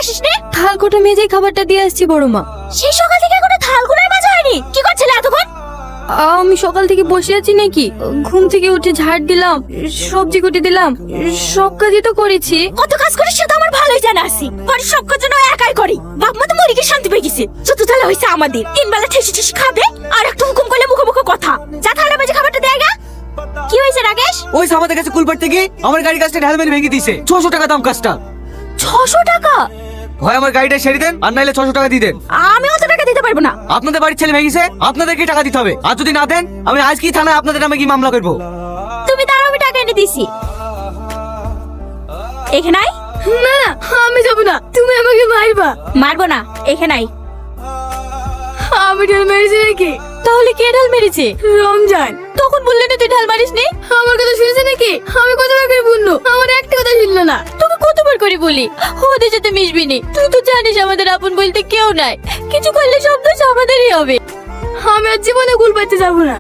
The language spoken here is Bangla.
আসিস নে? থাল কোটা মেজে খাবারটা দিয়ে আসছি বড় মা। সেই সকাল থেকে এখনো থালগুলোই মাজা হয়নি, কি করছিলে এতক্ষণ? আমি সকাল থেকে বসে আছি নাকি? ঘুম থেকে উঠে ঝাড় দিলাম, সবজি কুটে দিলাম, সব কাজই তো করেছি। কত কাজ করিস সেটা আমার ভালোই জানা আছে। বাড়ির সব কাজ যেন একাই করি। বাপ মা তো মরিকে শান্তি পেয়ে গেছে। চতুর্থ তালা হয়েছে আমাদের। 3 বেলা ঠেসে ঠেসে খাবে আর একটু হুকুম করলে মুখে মুখে কথা। যা থালা মেজে খাবারটা দেয় গা। কি হয়েছে রাকেশ? ওই আমাদের কাছে কুলপাট থেকে আমার গাড়ি কাজটা ঢালমেল ভেঙে দিয়েছে। 600 টাকা দাম কাজটা। 600 টাকা? হয় আমার গাড়িটা সেরে দেন আর নাইলে 600 টাকা দিয়ে দেন। আমি অত টাকা দিতে পারবো না। আপনাদের বাড়ির ছেলে ভেঙেছে, আপনাদেরকে টাকা দিতে হবে। আর যদি না দেন আমি আজকেই থানায় আপনাদের নামে কি মামলা করব। তুমি দাঁড়াও, আমি টাকা এনে দিছি। এখানে আয়। না না, আমি যাবো না, তুমি আমাকে মারবা। মারবো না, এখানে আয়। আমি ঢাল মেরেছি নাকি? তাহলে কে ঢাল মেরেছে? রমজান। তখন বললে না তুই ঢাল মারিস নি। আমার কথা শুনেছে নাকি? আমি কতবার করে বললো, আমার একটা কথা শুনলো না। তোকে কতবার করে বলি ওদের সাথে মিশবি নি। তুই তো জানিস আমাদের আপন বলতে কেউ নাই। কিছু করলে সব দোষ আমাদেরই হবে। আমি আর জীবনে কুল পাইতে যাবো না।